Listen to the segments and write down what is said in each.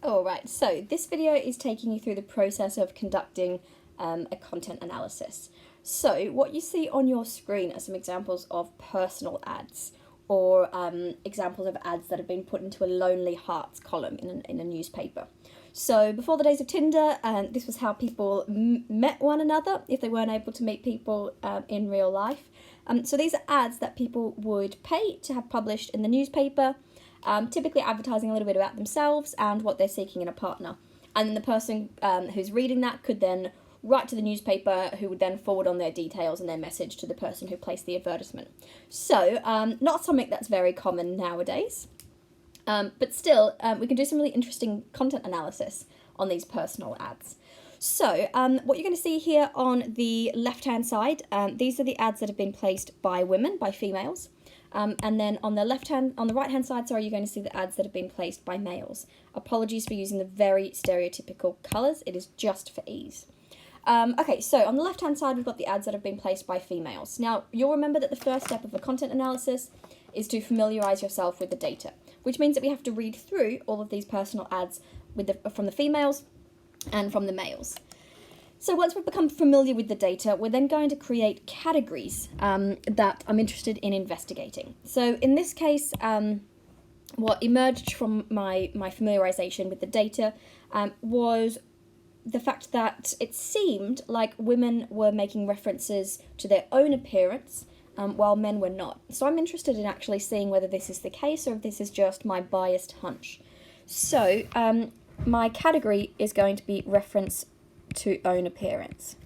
Alright, so this video is taking you through the process of conducting a content analysis. So what you see on your screen are some examples of personal ads or examples of ads that have been put into a Lonely Hearts column in a newspaper. So before the days of Tinder, this was how people met one another if they weren't able to meet people in real life. So these are ads that people would pay to have published in the newspaper, typically advertising a little bit about themselves and what they're seeking in a partner. And then the person who's reading that could then write to the newspaper, who would then forward on their details and their message to the person who placed the advertisement. So not something that's very common nowadays, but still we can do some really interesting content analysis on these personal ads. So what you're going to see here on the left-hand side, these are the ads that have been placed by women, by females. And then on the right-hand side, sorry, you're going to see the ads that have been placed by males. Apologies for using the very stereotypical colours. It is just for ease. Okay, so on the left-hand side, we've got the ads that have been placed by females. Now, you'll remember that the first step of a content analysis is to familiarise yourself with the data, which means that we have to read through all of these personal ads from the females and from the males. So once we've become familiar with the data, we're then going to create categories that I'm interested in investigating. So in this case, what emerged from my familiarisation with the data was the fact that it seemed like women were making references to their own appearance while men were not. So I'm interested in actually seeing whether this is the case or if this is just my biased hunch. So my category is going to be reference to own appearance.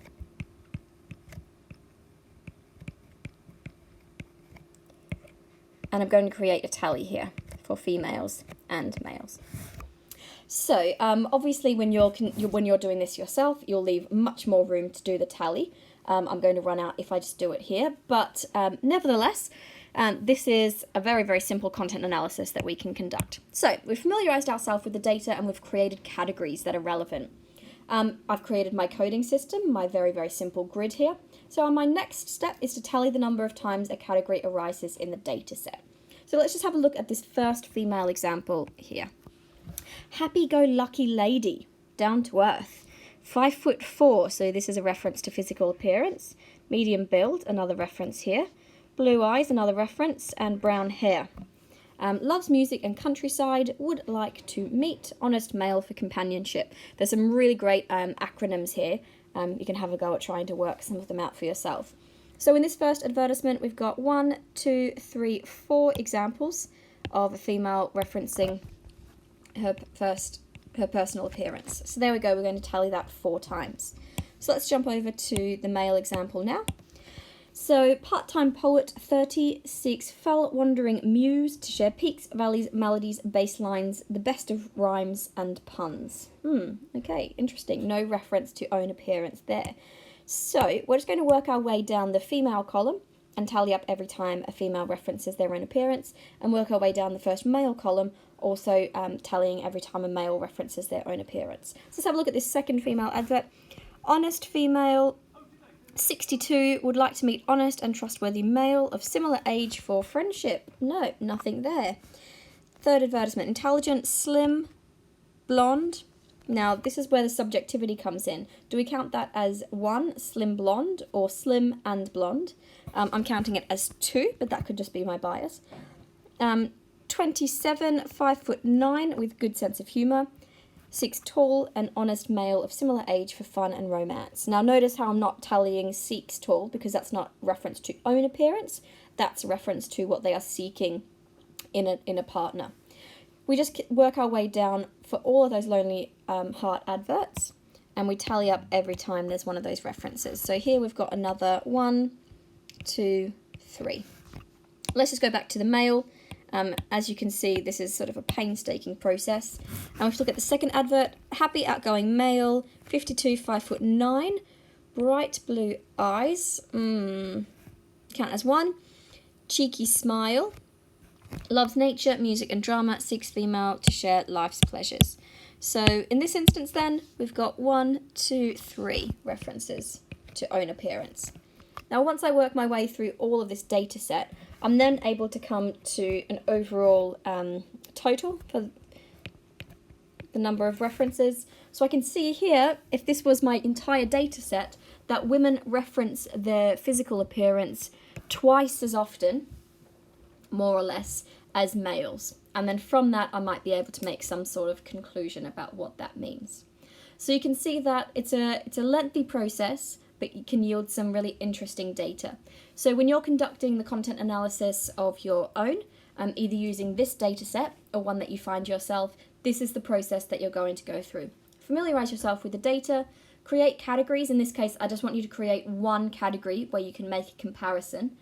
And I'm going to create a tally here for females and males. So obviously when you're doing this yourself, you'll leave much more room to do the tally. I'm going to run out if I just do it here, but nevertheless, this is a very, very simple content analysis that we can conduct. So we've familiarized ourselves with the data and we've created categories that are relevant. I've created my coding system, my very, very simple grid here. So my next step is to tally the number of times a category arises in the data set. So let's just have a look at this first female example here. Happy-go-lucky lady, down to earth, 5'4", so this is a reference to physical appearance, medium build, another reference here, blue eyes, another reference, and brown hair. Loves music and countryside, would like to meet, honest male for companionship. There's some really great acronyms here. You can have a go at trying to work some of them out for yourself. So in this first advertisement, we've got 1, 2, 3, 4 examples of a female referencing her personal appearance. So there we go, we're going to tally that 4 times. So let's jump over to the male example now. So, part-time poet, 30, seeks fell-wandering muse to share peaks, valleys, melodies, bass lines, the best of rhymes and puns. Okay, interesting. No reference to own appearance there. So, we're just going to work our way down the female column and tally up every time a female references their own appearance, and work our way down the first male column, also tallying every time a male references their own appearance. So let's have a look at this second female advert. Honest female, 62, would like to meet honest and trustworthy male of similar age for friendship. No, nothing there. Third advertisement, intelligent, slim, blonde. Now, this is where the subjectivity comes in. Do we count that as 1, slim blonde, or slim and blonde? I'm counting it as 2, but that could just be my bias. 27, 5'9", with good sense of humour. 6, tall, an honest male of similar age for fun and romance. Now notice how I'm not tallying seeks tall, because that's not reference to own appearance. That's reference to what they are seeking in a partner. We just work our way down for all of those Lonely Heart adverts, and we tally up every time there's one of those references. So here we've got another 1, 2, 3. Let's just go back to the male. As you can see, this is sort of a painstaking process. And we have to look at the second advert. Happy, outgoing male, 52, 5'9", bright blue eyes, count as 1, cheeky smile, loves nature, music and drama, seeks female to share life's pleasures. So in this instance then, we've got 1, 2, 3 references to own appearance. Now once I work my way through all of this data set, I'm then able to come to an overall total for the number of references. So I can see here, if this was my entire data set, that women reference their physical appearance twice as often, more or less, as males. And then from that, I might be able to make some sort of conclusion about what that means. So you can see that it's a lengthy process, but you can yield some really interesting data. So when you're conducting the content analysis of your own, either using this data set or one that you find yourself, this is the process that you're going to go through. Familiarize yourself with the data, create categories. In this case, I just want you to create one category where you can make a comparison,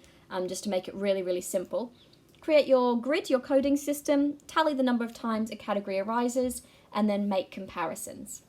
just to make it really, really simple. Create your grid, your coding system, tally the number of times a category arises, and then make comparisons.